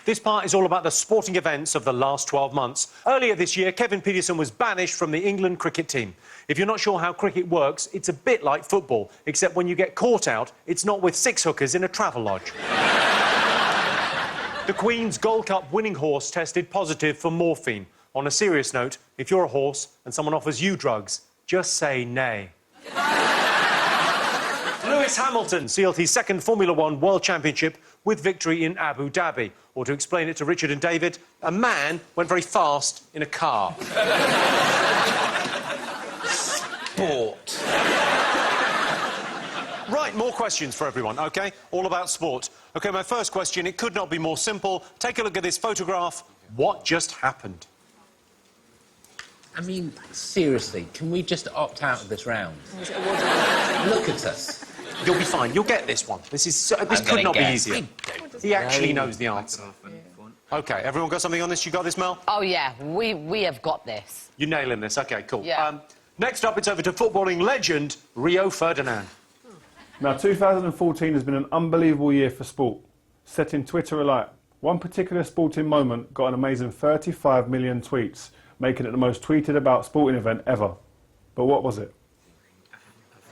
This part is all about the sporting events of the last 12 months. Earlier this year, Kevin Pietersen was banished from the England cricket team. If you're not sure how cricket works, it's a bit like football, except when you get caught out, it's not with 6 hookers in a travel lodge. The Queen's Gold Cup winning horse tested positive for morphine. On a serious note, if you're a horse and someone offers you drugs, just say nay. Lewis Hamilton sealed his second Formula One World Championship with victory in Abu Dhabi. Or to explain it to Richard and David, a man went very fast in a car. Sport. Right, more questions for everyone, OK? All about sport. OK, my first question, it could not be more simple. Take a look at this photograph. What just happened? I mean, seriously, can we just opt out of this round? Look at us. You'll be fine. You'll get this one. This could not be easier. He actually knows the answer. OK, everyone got something on this? You got this, Mel? Oh, yeah. We have got this. You're nailing this. OK, cool. Yeah. Next up, it's over to footballing legend Rio Ferdinand. Now, 2014 has been an unbelievable year for sport, setting Twitter alight. One particular sporting moment got an amazing 35 million tweets, making it the most tweeted about sporting event ever. But what was it?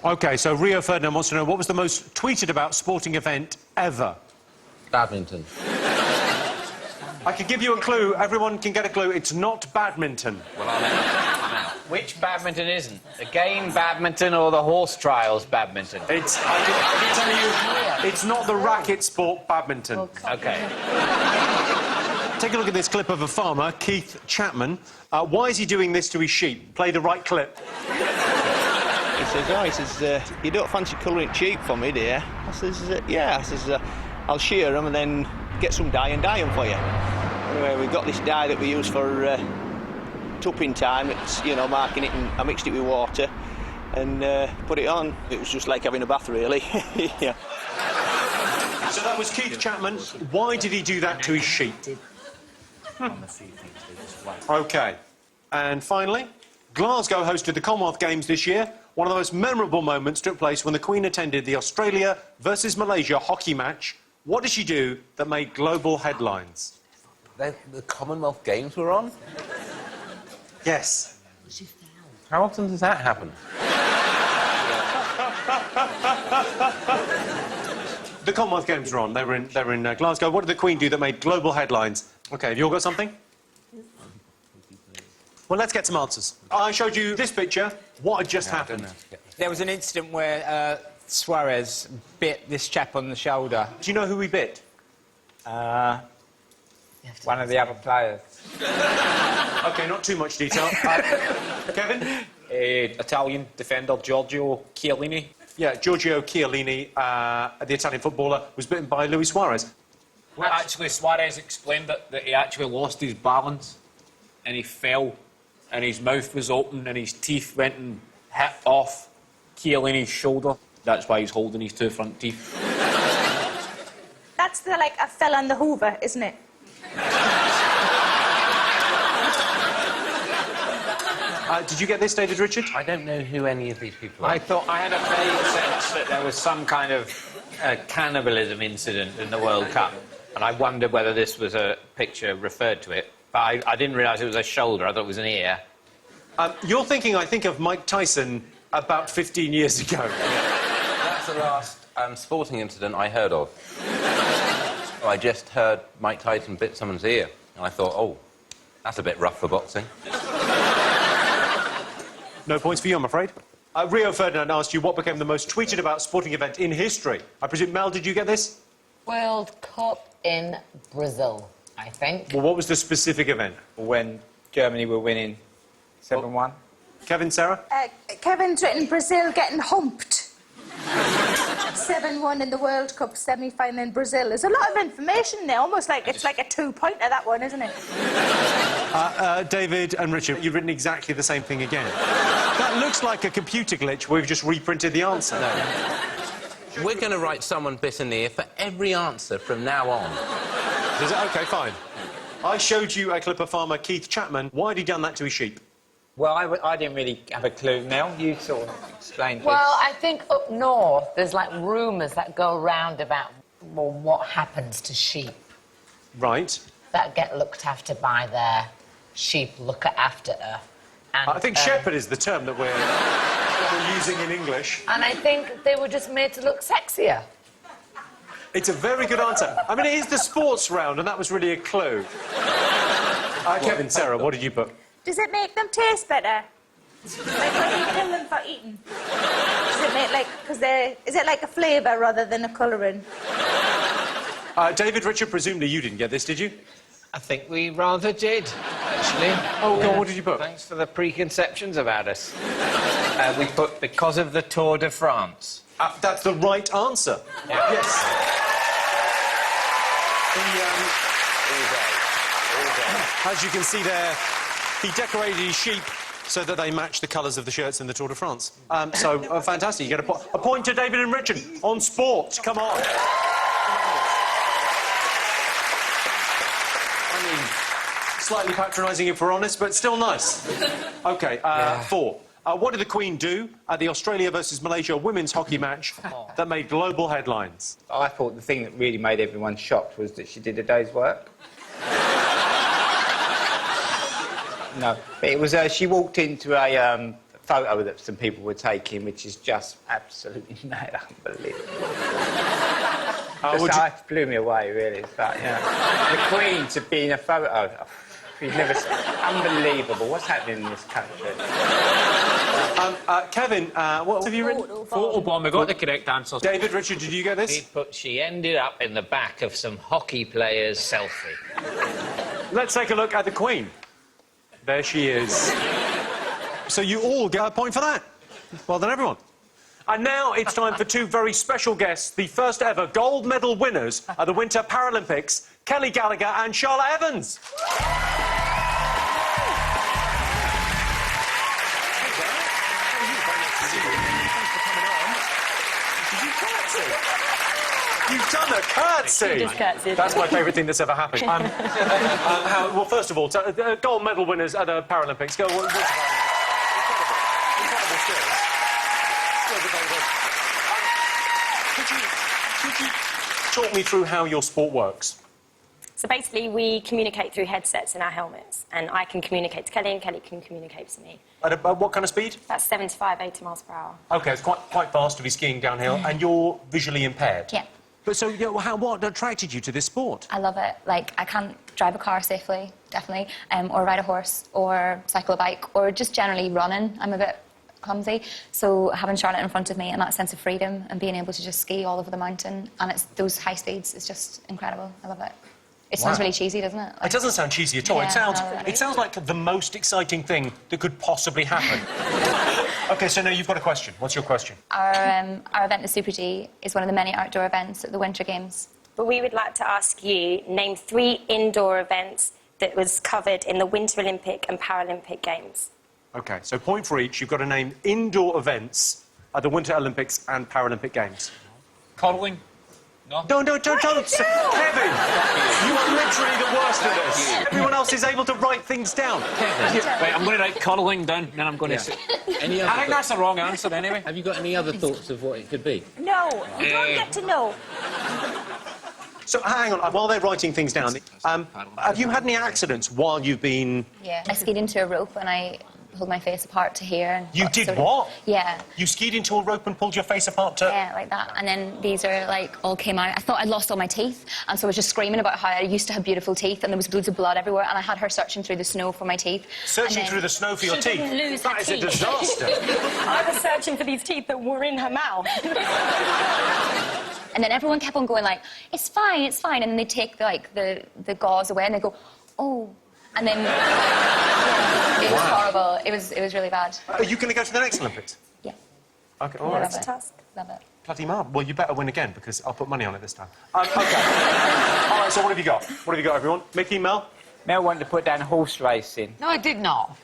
OK, so Rio Ferdinand wants to know what was the most tweeted about sporting event ever? Badminton. I can give you a clue. Everyone can get a clue. It's not badminton. Well, I'm out. Which badminton isn't? The game badminton or the horse trials badminton? I can tell you, it's not the racket sport badminton. OK. Take a look at this clip of a farmer, Keith Chapman. Why is he doing this to his sheep? Play the right clip. He says, you don't fancy colouring cheap for me, dear? I says, yeah. I says, I'll shear them and then get some dye and dye them for you. Anyway, we've got this dye that we use for tupping time. It's, you know, marking it, and I mixed it with water and put it on. It was just like having a bath, really. Yeah. So that was Keith Chapman. Why did he do that to his sheep? OK. And finally, Glasgow hosted the Commonwealth Games this year. One of the most memorable moments took place when the Queen attended the Australia versus Malaysia hockey match. What did she do that made global headlines? The Commonwealth Games were on? Yes. How often does that happen? The Commonwealth Games were on. They were in Glasgow. What did the Queen do that made global headlines? OK, have you all got something? Well, let's get some answers. I showed you this picture. What had just happened? There was an incident where Suarez bit this chap on the shoulder. Do you know who he bit? One of the other players. OK, not too much detail. Kevin? Italian defender Giorgio Chiellini. Yeah, Giorgio Chiellini, the Italian footballer, was bitten by Luis Suarez. Well, actually, Suarez explained that he actually lost his balance and he fell and his mouth was open and his teeth went and hit off Chiellini's shoulder. That's why he's holding his 2 front teeth. That's like a fell on the Hoover, isn't it? Did you get this, David Richard? I don't know who any of these people are. I thought I had a vague sense that there was some kind of cannibalism incident in the World Cup, and I wondered whether this was a picture referred to it. But I didn't realise it was a shoulder. I thought it was an ear. You're thinking, I think, of Mike Tyson about 15 years ago. That's the last sporting incident I heard of. I just heard Mike Tyson bit someone's ear, and I thought, oh, that's a bit rough for boxing. No points for you, I'm afraid. Rio Ferdinand asked you what became the most tweeted about sporting event in history. I presume, Mel, did you get this? World Cup in Brazil, I think. Well, what was the specific event? When Germany were winning 7-1. Kevin, Sarah? Kevin's written Brazil getting humped. 7-1 in the World Cup semi-final in Brazil. There's a lot of information there, almost like it's like a 2-pointer, that one, isn't it? David and Richard, you've written exactly the same thing again. That looks like a computer glitch where we've just reprinted the answer. No. We're going to write someone bit in the ear for every answer from now on. Is it? OK, fine. I showed you a clip of farmer Keith Chapman. Why had he done that to his sheep? Well, I didn't really have a clue. Mel, you sort of explained. Well, I think up north there's like rumours that go around about what happens to sheep. Right. that get looked after by their sheep looker after her. And, I think shepherd is the term that we're using in English. And I think they were just made to look sexier. It's a very good answer. I mean, it is the sports round, and that was really a clue. Kevin, Sarah, what did you put? Does it make them taste better? Like when you kill them for eating? Does it make, like, is it like a flavour rather than a colouring? David, Richard, presumably you didn't get this, did you? I think we rather did, actually. Oh, God, what did you put? Thanks for the preconceptions about us. We put because of the Tour de France. That's the right answer. Yeah. Yes. As you can see there, he decorated his sheep so that they match the colours of the shirts in the Tour de France. Fantastic. You get a point to David and Richard on sport. Come on. I mean, slightly patronising if we're honest, but still nice. OK, 4. What did the Queen do at the Australia versus Malaysia women's hockey match that made global headlines? I thought the thing that really made everyone shocked was that she did a day's work. No, but it was she walked into a photo that some people were taking, which is just absolutely mad, unbelievable. It blew me away, really. It's like, the Queen to be in a photo. You've never... Unbelievable. What's happening in this country? Kevin, what have you written? Photobomb. We got the correct answer. David, Richard, did you get this? But she ended up in the back of some hockey players' selfie. Let's take a look at the Queen. There she is. So you all get a point for that. Well done, everyone. And now it's time for two very special guests, the first ever gold medal winners at the Winter Paralympics, Kelly Gallagher and Charlotte Evans. You've done a curtsy. Just curtsied. That's my favourite thing that's ever happened. Well, first of all, gold medal winners at the Paralympics. Incredible skills. Could you talk me through how your sport works? So basically, we communicate through headsets in our helmets, and I can communicate to Kelly, and Kelly can communicate to me. At what kind of speed? That's 75, 80 miles per hour. OK, it's quite fast to be skiing downhill, and you're visually impaired. Yeah. But so, what attracted you to this sport? I love it. Like, I can't drive a car safely, definitely, or ride a horse, or cycle a bike, or just generally running. I'm a bit clumsy. So having Charlotte in front of me and that sense of freedom and being able to just ski all over the mountain, and it's those high speeds, is just incredible. I love it. It sounds really cheesy, doesn't it? It doesn't sound cheesy at all. Yeah, It sounds like the most exciting thing that could possibly happen. OK, so now you've got a question. What's your question? Our event, the Super G, is one of the many outdoor events at the Winter Games. But we would like to ask you, name 3 indoor events that was covered in the Winter Olympic and Paralympic Games. OK, so point for each. You've got to name indoor events at the Winter Olympics and Paralympic Games. Curling. No? No, don't. Kevin, you are literally the worst at this. Everyone else is able to write things down. Right, I'm going to write curling down, then I'm going to say... Any other I think that's the wrong answer, anyway. Have you got any other thoughts of what it could be? No, you don't get to know. So, hang on, while they're writing things down, have you had any accidents while you've been... Yeah. I skied into a rope and I pulled my face apart to here. And You did what? Yeah. You skied into a rope and pulled your face apart to... Yeah, like that. And then these are, like, all came out. I thought I'd lost all my teeth, and so I was just screaming about how I used to have beautiful teeth, and there was loads of blood everywhere, and I had her searching through the snow for my teeth. Searching through the snow for your teeth? didn't lose her That is a teeth. disaster. I was searching for these teeth that were in her mouth. And then everyone kept on going, like, it's fine, it's fine. And then they take, the gauze away, and they go, oh. And then... yeah, it was horrible. It was really bad. Are you going to go to the next Olympics? Yeah. OK, all right. Love it. Task. Love it. Bloody marvel. Well, you better win again, because I'll put money on it this time. OK. All right, so what have you got? What have you got, everyone? Mickey, Mel? Mel wanted to put down horse racing. No, I did not.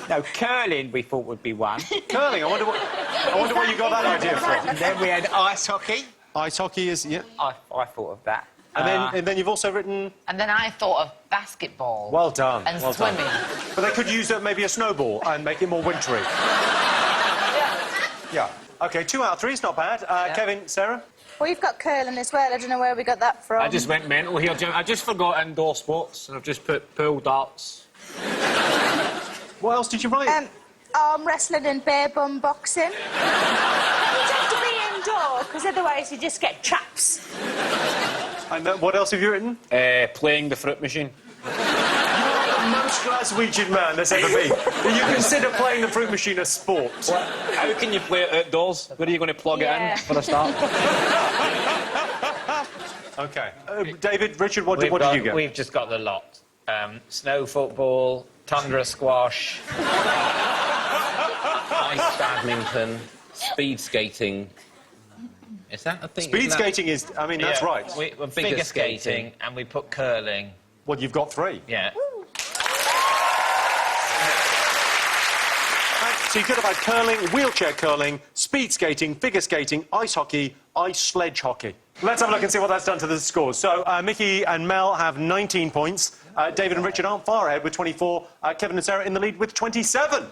No, curling we thought would be one. Curling? I wonder where you got that idea from. And then we had ice hockey. Ice hockey is... yeah. I thought of that. And then you've also written... And then I thought of basketball. Well done. And well swimming. Done. But they could use maybe a snowball and make it more wintry. Yeah. OK, 2 out of 3 is not bad. Kevin, Sarah? We've got curling as well. I don't know where we got that from. I just went mental here, Jim. I just forgot indoor sports, and I've just put pool, darts. What else did you write? Arm wrestling and bare bum boxing. You have to be indoor, because otherwise you just get traps. And what else have you written? Playing the fruit machine. Most Glaswegian man there's ever been. Do you consider playing the fruit machine a sport? How can you play it outdoors? Where are you going to plug it in for a start? OK. David, Richard, what did you get? We've just got the lot. Snow football, tundra squash, Ice badminton, speed skating. Is that a thing? Speed skating is... I mean, that's right. Figure skating, and we put curling. Well, you've got 3. Yeah. So you could have had curling, wheelchair curling, speed skating, figure skating, ice hockey, ice sledge hockey. Let's have a look and see what that's done to the scores. So Mickey and Mel have 19 points. David and Richard aren't far ahead with 24. Kevin and Sarah in the lead with 27.